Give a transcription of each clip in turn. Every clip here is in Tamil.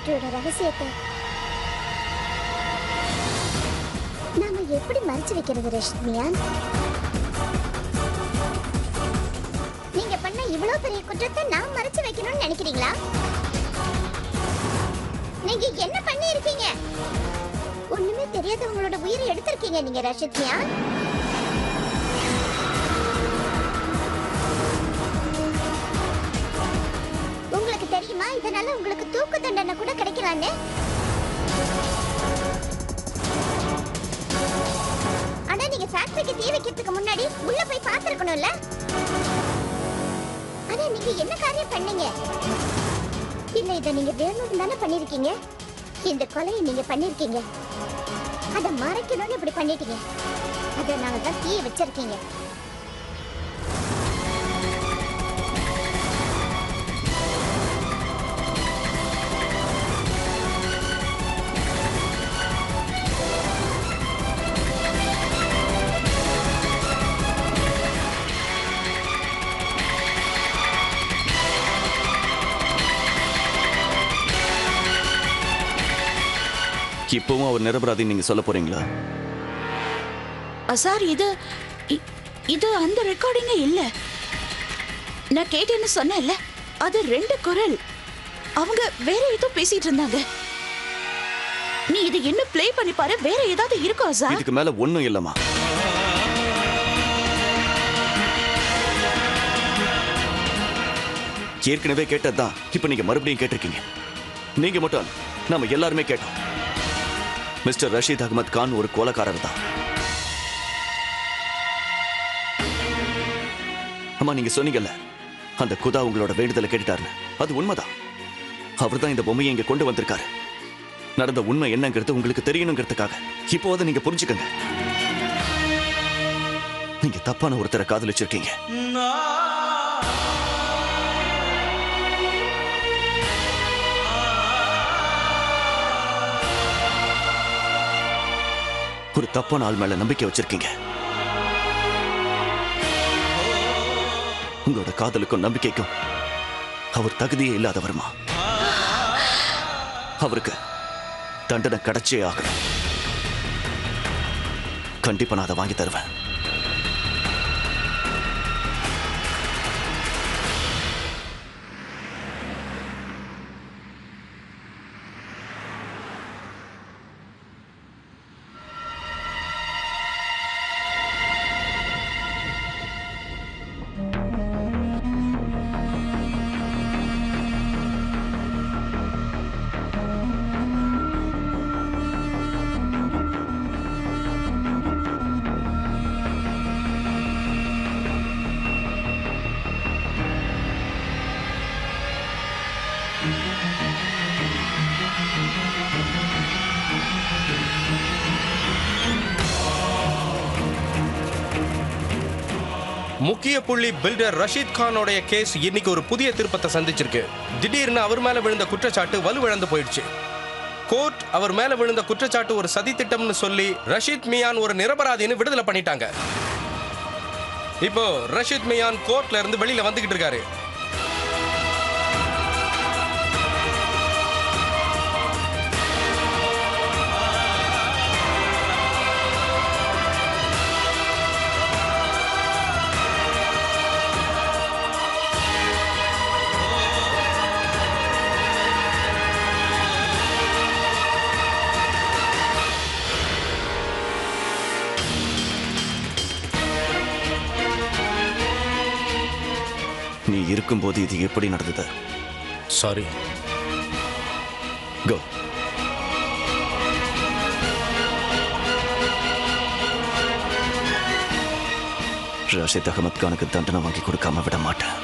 ஃபேக்டரியோட ரகசியத்தை நாம எப்படி மறைச்சு வைக்கிறது ரஷ்மியான்? நீங்க பண்ண இவ்வளவு பெரிய குற்றத்தை நான் மறைச்சு வைக்கணும்னு நினைக்கிறீங்களா? நீங்க என்ன பண்ணி இருக்கீங்க? ஒண்ணுமே தெரியாதவங்களோட உயிரை எடுத்திருக்கீங்க நீங்க ரஷ்மியான். உங்களுக்கு தெரியுமா இதனால உங்களுக்கு தூக்கு தண்டனை கூட கிடைக்கலான்னு? ஆனா நீங்க ஃபேக்டரிக்கு தீ வைக்கிறதுக்கு முன்னாடி உள்ள போய் பார்த்திருக்கணும்ல. ஆனா நீங்க என்ன காரியம் பண்ணீங்க? இல்ல இத நீங்க வேணும்னு தானே பண்ணிருக்கீங்க. இந்த கொலையை நீங்க பண்ணிருக்கீங்க. அத மறைக்கணும்னு இப்படி பண்ணிட்டீங்க. அதனால தான் தீ வச்சிருக்கீங்க. இப்பவும் அவர் நிரபராதி நீங்க சொல்ல போறீங்களா? சார் இது அந்த ரெக்கார்டிங்கே இல்ல. நான் கேட்டேன்னு சொன்னேன்ல, அது 2 குரல். அவங்க வேற ஏதோ பேசிட்டு இருந்தாங்க. நீ இது என்ன ப்ளே பண்ணி பாரு, வேற ஏதாவது இருக்கா சார்? இதுக்கு மேல ஒண்ணும் இல்லம்மா. ஏற்கனவே கேட்டதுதான் இப்ப நீங்க மறுபடியும் கேட்டிருக்கீங்க. நீங்க மட்டும் நாம எல்லாருமே கேட்டோம். மிஸ்டர் ரஷீத் அகமது கான் ஒரு கொலைகாரர் தான். அம்மா நீங்க சொன்னீங்கல்ல, அந்த குதா உங்களோட வேண்டுதலை கேட்டுட்டாருன்னு. அது உண்மைதான். அவர் தான் இந்த பொம்மையை இங்க கொண்டு வந்திருக்காரு. நடந்த உண்மை என்னங்கிறது உங்களுக்கு தெரியணுங்கிறதுக்காக. இப்போ அதை நீங்க புரிஞ்சுக்கங்க. நீங்க தப்பான ஒருத்தரை காதலிச்சிருக்கீங்க. ஒரு தப்பான ஆள் மேல நம்பிக்கை வச்சிருக்கீங்க. உங்களோட காதலுக்கும் நம்பிக்கைக்கும் அவர் தகுதியே இல்லாதவருமா. அவருக்கு தண்டனை கிடைச்சே ஆகணும். கண்டிப்பா நான் அதை வாங்கி தருவேன். முக்கிய புள்ளி பில்டர் ரஷீத் கானோட கேஸ் இன்னைக்கு ஒரு புதிய திருப்பத்தை சந்திச்சிருக்கு. திடீர்னு அவர் மேல விழுந்த குற்றச்சாட்டு வலுவிழந்து போயிடுச்சு. கோர்ட் அவர் மேல விழுந்த குற்றச்சாட்டு ஒரு சதி திட்டம்னு சொல்லி ரஷீத் மியான் ஒரு நிரபராதின்னு விடுதலை பண்ணிட்டாங்க. இப்போ ரஷீத் மியான் கோர்ட்ல இருந்து வெளியில வந்துகிட்டு இருக்காரு. நீ இருக்கும்போது இது எப்படி நடந்தது? சாரி. கோ. ரஷீத் அகமது கானுக்கு தண்டனை வாங்கி கொடுக்காம விட மாட்டேன்.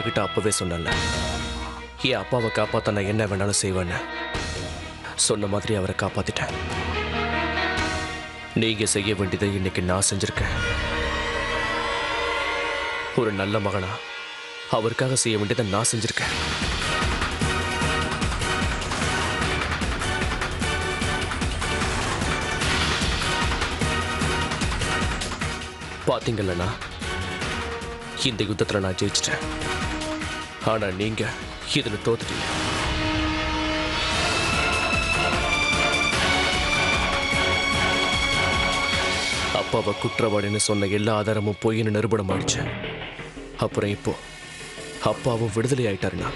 உங்ககிட்ட அப்பவே சொன்னல, என் அப்பாவை காப்பாற்ற நான் என்ன வேணாலும் செய்வேன்னு. சொன்ன மாதிரி அவரை காப்பாத்திட்டேன். நீங்க செய்ய வேண்டியதை இன்னைக்கு நான் செஞ்சிருக்கேன். ஒரு நல்ல மகனா அவருக்காக செய்ய வேண்டியதை நான் செஞ்சிருக்கேன். பாத்தீங்களா, இந்த யுத்தத்துல நான் ஜெயிச்சிட்டேன். ஆனா நீங்க இதுல தோத்துட்டீங்க. அப்பாவை குற்றவாளின்னு சொன்ன எல்லா ஆதாரமும் பொய்ன்னு நிரூபணம் ஆயிடுச்சு. அப்புறம் இப்போ அப்பாவும் விடுதலை ஆயிட்டாருண்ணா.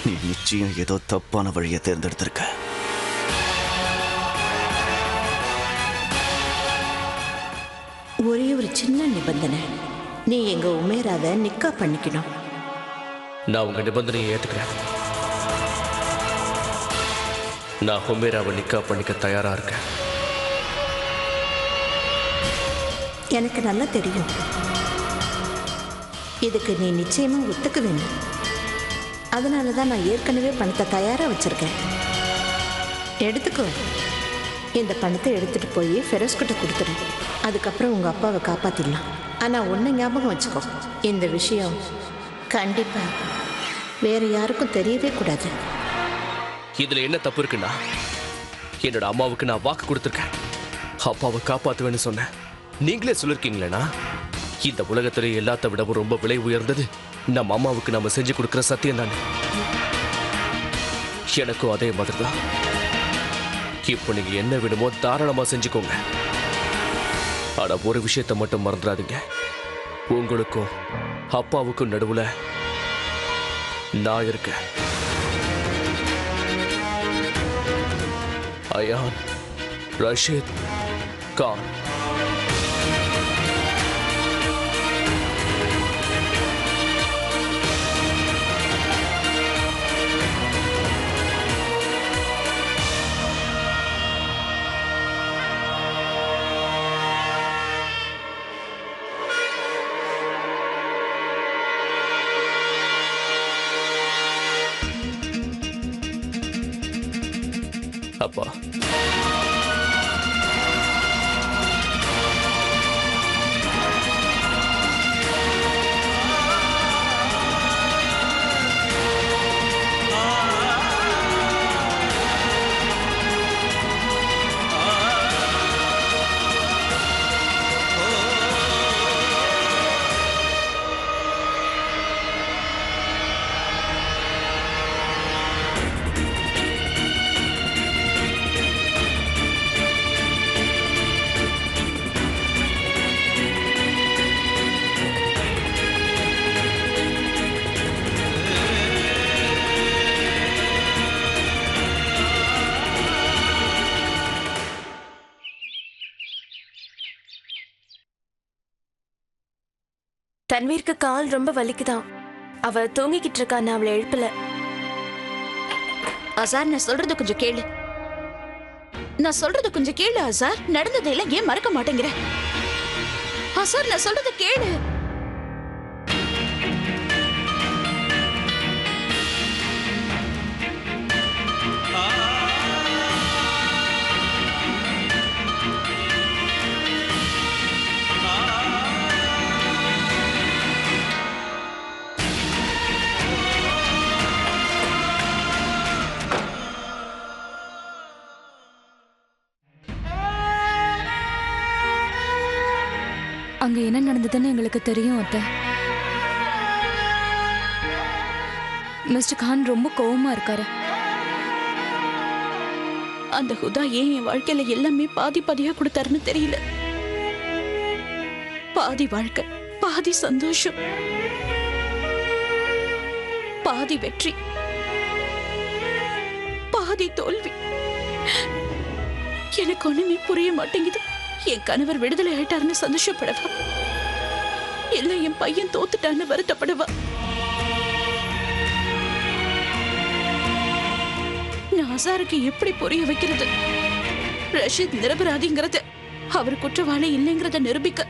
நீ நிச்சயம் ஏதோ தப்பான வழியை தேர்ந்தெடுத்திருக்க. ஒரே ஒரு சின்ன நிபந்தனை, நீ எங்க உமேராவை நிக்கா பண்ணிக்கணும். நான் உங்க நிபந்தனையை ஏத்துக்கிறேன். நான் ஹுமேராவை நிக்கா பண்ணிக்க தயாரா இருக்கேன். எனக்கு நல்லா தெரியும், இதுக்கு நீ நிச்சயமா ஒத்துக்க வேண்டும். அதனால தான் நான் ஏற்கனவே பணத்தை தயாரா வச்சிருக்கேன். எடுத்துக்கோ. இந்த பணத்தை எடுத்துட்டு போய் ஃபெரோஸ் கிட்ட கொடுத்துரு. அதுக்கப்புறம் உங்க அப்பாவை காப்பாத்திடலாம். ஆனா ஒண்ணு ஞாபகம் வச்சுக்கோ, இந்த விஷயம் கண்டிப்பா வேற யாருக்கும் தெரியவே கூடாது. இதுல என்ன தப்பு இருக்குன்னா, என்னோட அம்மாவுக்கு நான் வாக்கு கொடுத்துருக்கேன். அப்பாவை காப்பாத்துவேன்னு சொன்னேன். நீங்களே சொல்லிருக்கீங்களேண்ணா, இந்த உலகத்திலே எல்லாத்த விடவும் ரொம்ப விலை உயர்ந்தது நம்ம அம்மாவுக்கு நம்ம செஞ்சு கொடுக்குற சத்தியம் தானே. எனக்கும் அதே மாதிரி தான். இப்போ நீங்க என்ன வேணுமோ தாராளமா செஞ்சுக்கோங்க. ஆனா ஒரு விஷயத்தை மட்டும் மறந்துடாதீங்க, உங்களுக்கும் அப்பாவுக்கும் நடுவுல நான் இருக்கேன். அயான் ரஷீத் கான். அப்பா, தன்வீருக்கு கால் ரொம்ப வலிக்குதான். அவ தூங்கிக்கிட்டு இருக்கா, நான் அவளை எழுப்பல. அசார், நான் சொல்றது கொஞ்சம் கேளு. நான் சொல்றது கொஞ்சம் கேளு அசார். நடந்ததையெல்லாம் ஏன் மறக்க மாட்டேங்கிற? அசார், நான் சொல்றது கேளு. அங்க என்ன நடந்ததுன்னு எங்களுக்கு தெரியும் அத்தை. மிஸ்டர் கான் ரொம்ப கோவமா இருக்காரு. அந்த ஹுதா ஏன் என் வாழ்க்கையில எல்லாமே பாதி பாதியா கொடுத்தாருன்னு தெரியல. பாதி வாழ்க்கை, பாதி சந்தோஷம், பாதி வெற்றி, பாதி தோல்வி. எனக்கு ஒண்ணுமே புரிய மாட்டேங்குது. என் கணவர் விடுதலை ஆயிட்டாருன்னு சந்தோஷப்படவா, இல்ல என் பையன் தோத்துட்டான்னு வருத்தப்படவா? நான் அசாருக்கு எப்படி புரிய வைக்கிறது? ரஷீத் நிரபராதிங்கிறது, அவர் குற்றவாளி இல்லைங்கிறத நிரூபிக்க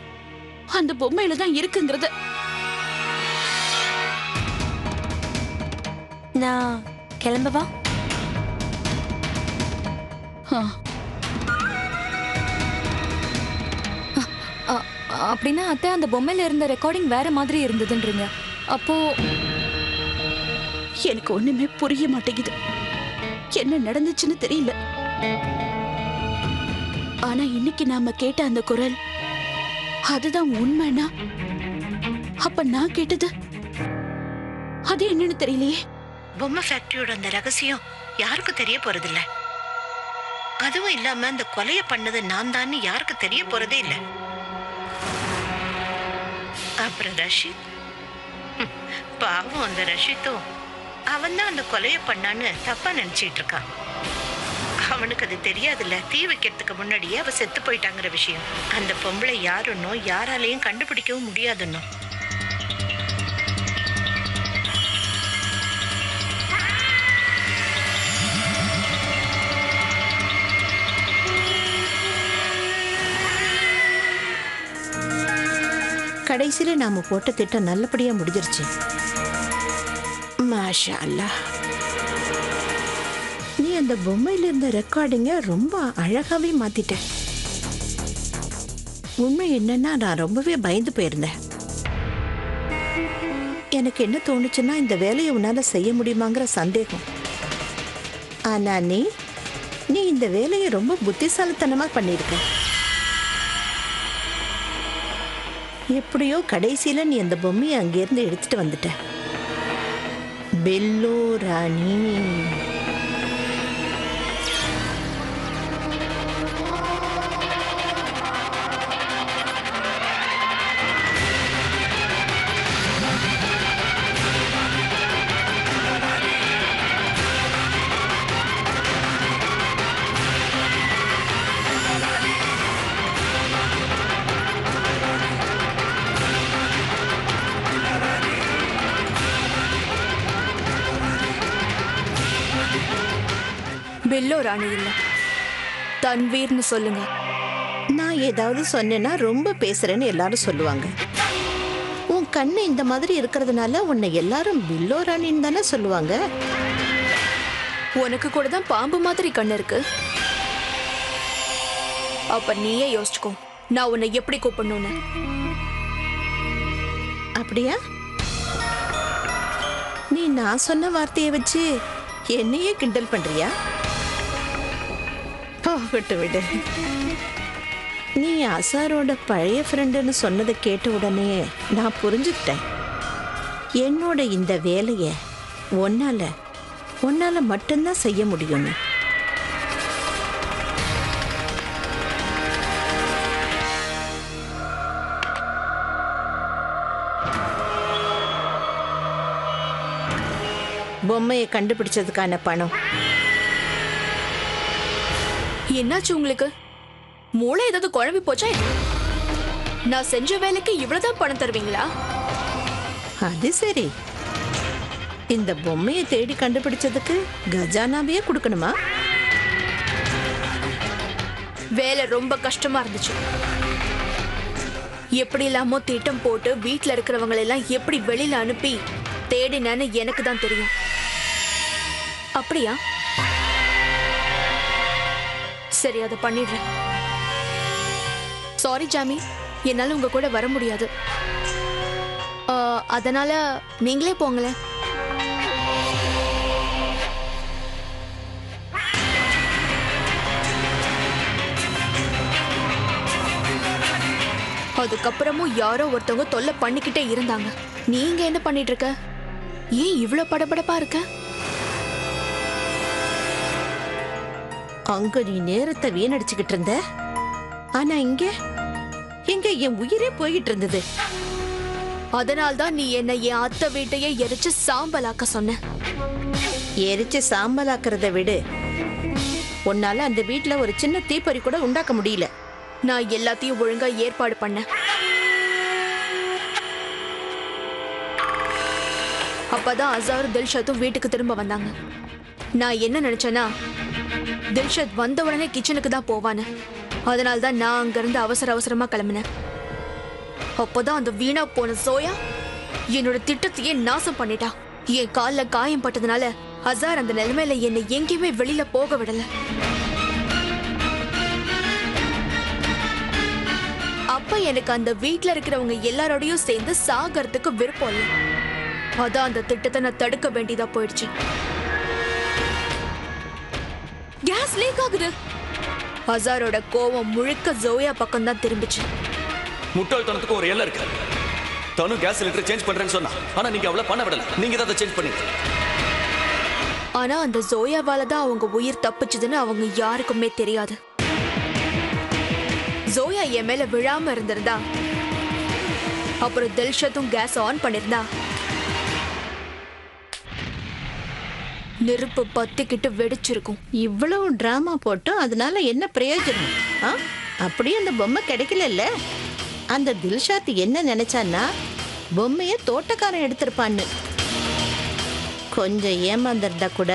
அந்த பொம்மையில தான் இருக்குங்கிறத. நான் கிளம்பவா? ஆ, அப்படின்னா அத்தை, அந்த பொம்மையில இருந்த ரெக்கார்டிங் வேற மாதிரி இருந்ததுன்றீங்க. அப்போ எனக்கு ஒண்ணுமே புரிய மாட்டேங்குது. என்ன நடந்துச்சுன்னு தெரியல. ஆனா இன்னைக்கு நாம கேட்ட அந்த குரல் அதுதான் உண்மைனா, அப்ப நான் கேட்டது அது என்னன்னு தெரியலையே. பொம்மை ஃபேக்டரியோட அந்த ரகசியம் யாருக்கு தெரிய போறதில்ல. அதுவும் இல்லாம அந்த கொலைய பண்ணது நான் தான் யாருக்கு தெரிய போறதே இல்ல. அப்புறம் ரஷீத், பாவம் அந்த ரஷீத்தும் அவன் தான் அந்த கொலைய பண்ணான்னு தப்பா நினைச்சிட்டு இருக்கான். அவனுக்கு அது தெரியாதுல்ல, தீ வைக்கிறதுக்கு முன்னாடியே அவ செத்து போயிட்டாங்கிற விஷயம். அந்த பொம்பளை யாருன்னோ யாராலையும் கண்டுபிடிக்கவும் முடியாதுன்னோ. கடைசியில நாம போட்ட திட்டம் நல்லபடியா முடிஞ்சிருச்சு. மாஷா அல்லாஹ். நீ அந்த பொம்மையில இருந்த ரெக்கார்டிங்க ரொம்ப அழகாவே மாத்திட்ட. உண்மை என்னன்னா, நான் ரொம்பவே பயந்து போயிருந்தேன். எனக்கு என்ன தோணுச்சுன்னா, இந்த வேலையை உன்னால செய்ய முடியுமாங்கிற சந்தேகம். ஆனா நீ இந்த வேலையை ரொம்ப புத்திசாலித்தனமா பண்ணிருக்க. எப்படியோ கடைசியில நீ அந்த பொம்மையை அங்கிருந்து எடுத்துட்டு வந்துட்ட. பெல்லோ ராணி. பெல்லோ ராணி இல்ல, தன்வீர்னு சொல்லுங்க. நான் ஏதாவது சொன்னேன்னா ரொம்ப பேசுறேன்னு எல்லாரும் சொல்லுவாங்க. உன் கண்ணு இந்த மாதிரி இருக்கிறதுனால உன்னை எல்லாரும் பில்லோ ராணின்னு தானே சொல்லுவாங்க. உனக்கு கூட தான் பாம்பு மாதிரி கண்ணு இருக்கு. அப்ப நீயே யோசிச்சுக்கோ, நான் உன்னை எப்படி கூப்பிடணும்னு. அப்படியா? நீ நான் சொன்ன வார்த்தையை வச்சு என்னையே கிண்டல் பண்றியா? விட்டு விடு. நீ அசாரோட பழைய ஃப்ரெண்டுன்னு சொன்னதை கேட்ட உடனே நான் புரிஞ்சுக்கிட்டேன். என்னோட இந்த வேலையை உன்னால மட்டும்தான் செய்ய முடியும். பொம்மையை கண்டுபிடிச்சதுக்கான பணம். என்னாச்சு உங்களுக்கு? மூளை ஏதாவது குழம்பி போச்சா? நான் செஞ்ச வேலைக்கு இவ்வளவுதான் பணம் தருவீங்களா? அது சரி, இந்த பொம்மையை தேடி கண்டுபிடிச்சதுக்கு கஜானாவையே கொடுக்கணுமா? வேலை ரொம்ப கஷ்டமா இருந்துச்சு. எப்படி இல்லாமோ திட்டம் போட்டு வீட்டுல இருக்கிறவங்களை எல்லாம் எப்படி வெளியில அனுப்பி தேடினேன்னு எனக்கு தான் தெரியும். அப்படியா? சரி, அதை பண்ணிடுறேன். சாரி ஜாமி, என்னால உங்க கூட வர முடியாது. அதனால நீங்களே போங்களேன். அதுக்கப்புறமும் யாரோ ஒருத்தவங்க தொல்லை பண்ணிக்கிட்டே இருந்தாங்க. நீங்க என்ன பண்ணிட்டு இருக்க? ஏன் இவ்வளவு படபடப்பா இருக்க? அங்க நீ நேரத்தை வீணடிச்சுக்கிட்டு இருந்த. ஆனா இங்க என் உயிரே போயிட்டு இருந்தது. அதனால்தான் நீ என்ன என் அத்தை வீட்டையே எரிச்சு சாம்பலாக்க சொன்ன. எரிச்சு சாம்பலாக்குறத விடு, உன்னால அந்த வீட்டுல ஒரு சின்ன தீப்பொறி கூட உண்டாக்க முடியல. நான் எல்லாத்தையும் ஒழுங்கா ஏற்பாடு பண்ணேன். அப்பதான் அசாரும் தில்ஷத்தும் வீட்டுக்கு திரும்ப வந்தாங்க. நான் என்ன நினைச்சேன்னா தில்ஷத் வந்த உடனே கிச்சனுக்கு தான் போவான்னு. அதனால தான் நான் அங்கிருந்து அவசர அவசரமா கிளம்பினேன். அப்போதான் அந்த வீணா போன சோயா என்னோட திட்டத்தையே நாசம் பண்ணிட்டா. என் காலில் காயம் பட்டதுனால அசார் அந்த நிலைமையில என்னை எங்கேயுமே வெளியில போக விடல. அப்ப எனக்கு அந்த வீட்டுல இருக்கிறவங்க எல்லாரோடையும் சேர்ந்து சாகறதுக்கு விருப்பம் இல்லை. அதான் அந்த திட்டத்தை நான் தடுக்க வேண்டியதா போயிடுச்சு. கேஸ் லீக் ஆகுது. அசாரோட கோவம் முழுக்க ஜோயா பக்கம் தான் திரும்பிச்சு. முட்டாள்தனத்துக்கு ஒரு எல்லை இருக்கு. தனு கேஸ் சிலிண்டர் சேஞ்ச் பண்றேன்னு சொன்னா, ஆனா நீங்க அவளை பண்ண விடல. நீங்க தான் அதை சேஞ்ச் பண்ணீங்க. ஆனா அந்த ஜோயாவால தான் அவங்க உயிர் தப்பிச்சதுன்னு அவங்க யாருக்குமே தெரியாது. ஜோயா என் மேல விழாம இருந்திருந்தா, அப்புறம் தில்ஷத்தும் கேஸ் ஆன் பண்ணிருந்தா, நெருப்பு பத்திக்கிட்டு வெடிச்சிருக்கும். இவ்வளவு டிராமா போட்டும் அதனால என்ன பிரயோஜனம்? அப்படியே அந்த பொம்மை கிடைக்கல. அந்த தில்ஷாத் என்ன நினைச்சான்னா பொம்மைய தோட்டக்காரன் எடுத்திருப்பான்னு. கொஞ்சம் ஏமாந்திருந்தா கூட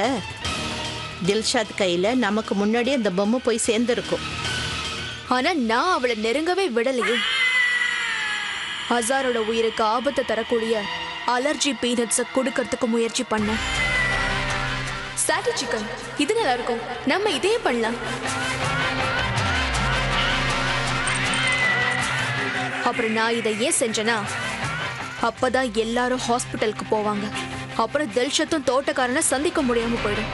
தில்ஷாத் கையில நமக்கு முன்னாடி அந்த பொம்மை போய் சேர்ந்திருக்கும். ஆனா நான் அவளை நெருங்கவே விடலையே. அசாரோட உயிருக்கு ஆபத்தை தரக்கூடிய அலர்ஜி பீனட்ஸை கொடுக்கறதுக்கு முயற்சி பண்ண. சாட்டி சிக்கன் இது நல்லா இருக்கும், நம்ம இதே பண்ணலாம். அப்புறம் நான் இதை ஏன் செஞ்சேன்னா, அப்பதான் எல்லாரும் ஹாஸ்பிட்டலுக்கு போவாங்க. அப்புறம் தில்ஷத்தும் தோட்டக்காரனை சந்திக்க முடியாம போயிடும்.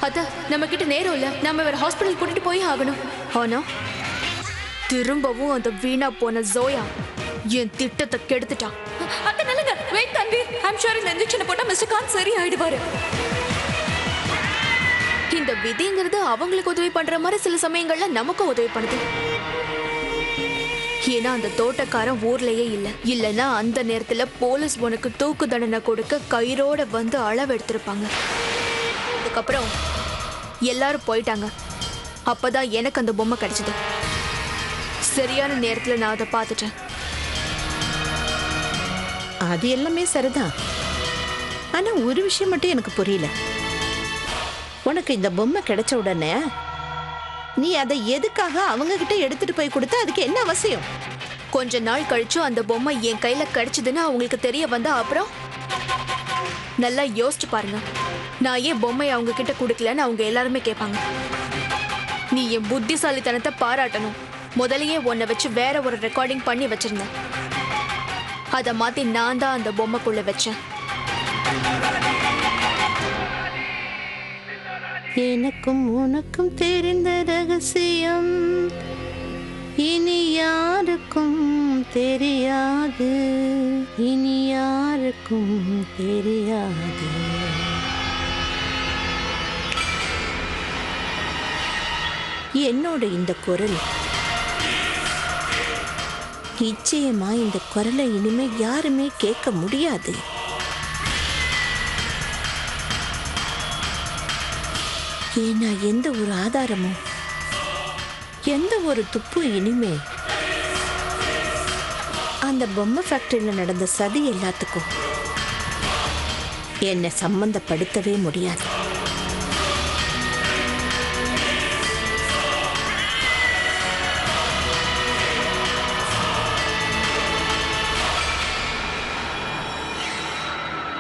அத நம்ம கிட்ட நேரம் இல்ல, நம்ம வேற ஹாஸ்பிட்டல் கூட்டிட்டு போய் ஆகணும். ஆனா திரும்பவும் அந்த வீணா போன ஜோயா என் திட்டத்தை கெடுத்துட்டான். அத நல்லங்க வெயிட் தம்பி, ஐம் ஷூர் இந்த இன்ஜெக்ஷனை போட்டா மிஸ்டர் கான் சரி ஆயிடுவாரு. இந்த விதிங்கிறது அவங்களுக்கு உதவி பண்ற மாதிரி சில சமயங்கள்ல நமக்கும் உதவி பண்ணுது. ஏன்னா அந்த தோட்டக்காரன் ஊர்லயே இல்லைன்னா அந்த நேரத்துல போலீஸ் உனக்கு தூக்கு தண்டனை கொடுக்க கயிறோட வந்து அளவு எடுத்திருப்பாங்க. அதுக்கப்புறம் எல்லாரும் போயிட்டாங்க. அப்பதான் எனக்கு அந்த பொம்மை கிடைச்சது. சரியான நேரத்துல நான் அதை பார்த்துட்டேன். அது எல்லாமே சரிதான். ஆனா ஒரு விஷயம் மட்டும் எனக்கு புரியல. உனக்கு இந்த பொம்மை கிடைச்ச உடனே நீ அதை எதுக்காக அவங்க கிட்ட எடுத்துட்டு போய் கொடுத்த? அதுக்கு என்ன அவசியம்? கொஞ்ச நாள் கழிச்சு அந்த பொம்மை என் கையில கிடைச்சதுன்னு அவங்களுக்கு தெரிய வந்தா அப்புறம் நல்லா யோசிச்சு பாருங்க. நான் ஏன் பொம்மையை அவங்க கிட்ட கொடுக்கலன்னு அவங்க எல்லாருமே கேட்பாங்க. நீ என் புத்திசாலித்தனத்தை பாராட்டணும். முதலையே உன்னை வச்சு வேற ஒரு ரெக்கார்டிங் பண்ணி வச்சிருந்தேன். அதை மாத்தி நான் தான் அந்த பொம்மைக்குள்ள வச்சேன். எனக்கும் உனக்கும் தெரிந்த ரகசியம் இனி யாருக்கும் தெரியாது, இனி யாருக்கும் தெரியாது. என்னோட இந்த குரல் நிச்சயமா இந்த குரலை இனிமே யாருமே கேட்க முடியாது. ஏன்னா எந்த ஒரு ஆதாரமும் எந்த ஒரு துப்பும் இனிமே அந்த பொம்மை ஃபேக்டரியில் நடந்த சதி எல்லாத்துக்கும் என்னை சம்பந்தப்படுத்தவே முடியாது.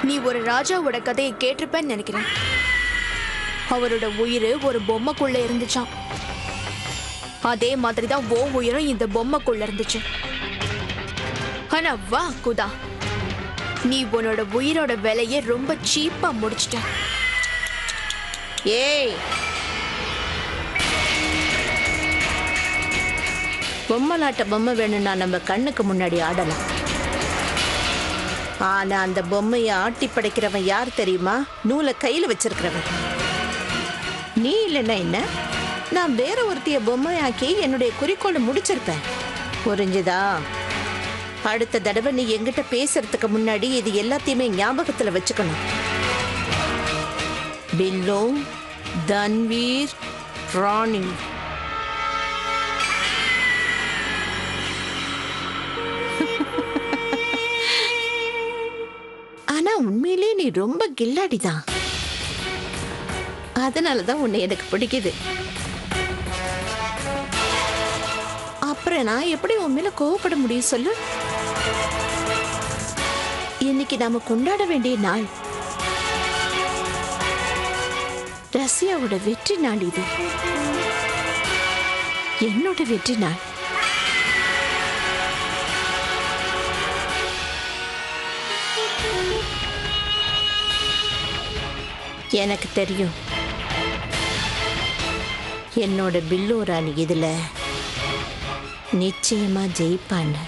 நீ ஒரு ராஜாவோட கதையை கேட்டிருப்பேன்னு நினைக்கிறேன். அவரோட உயிர் ஒரு பொம்மைக்குள்ள இருந்துச்சான். அதே மாதிரிதான் ஓ உயிரும் இந்த பொம்மைக்குள்ள இருந்துச்சு. ஆனா வா குதா, நீ உன்னோட உயிரோட விலையை ரொம்ப சீப்பா முடிச்சிட்ட. ஏய், பொம்மை நாட்ட பொம்மை வேணும்னா நம்ம கண்ணுக்கு முன்னாடி ஆடலாம். ஆனா அந்த பொம்மையை ஆட்டி படைக்கிறவன் யார் தெரியுமா? நூலை கையில வச்சிருக்கிறவன். நீ இல்லைன்னா என்ன, நான் வேற ஒருத்திய பொம்மையாக்கி என்னுடைய குறிக்கோளை முடிச்சிருப்பேன். புரிஞ்சுதா? அடுத்த தடவை நீ எங்கிட்ட பேசுறதுக்கு முன்னாடி இது எல்லாத்தையுமே ஞாபகத்துல வச்சுக்கணும். பில்லோ, தன்வீர், ராணி. ஆனா உண்மையிலே நீ ரொம்ப கில்லாடிதான். அதனாலதான் உன்னை எனக்கு பிடிக்குது. அப்புறம் நான் எப்படி உன் மேல கோவப்பட முடியும் சொல்லு? இன்னைக்கு நாம கொண்டாட வேண்டிய நாள். ரஷ்யாவோட வெற்றி நாள் இது. என்னோட வெற்றி நாள். எனக்கு தெரியும் என்னோட பில்லு ராணி இதுல நிச்சயமா ஜெயிப்பான்னு.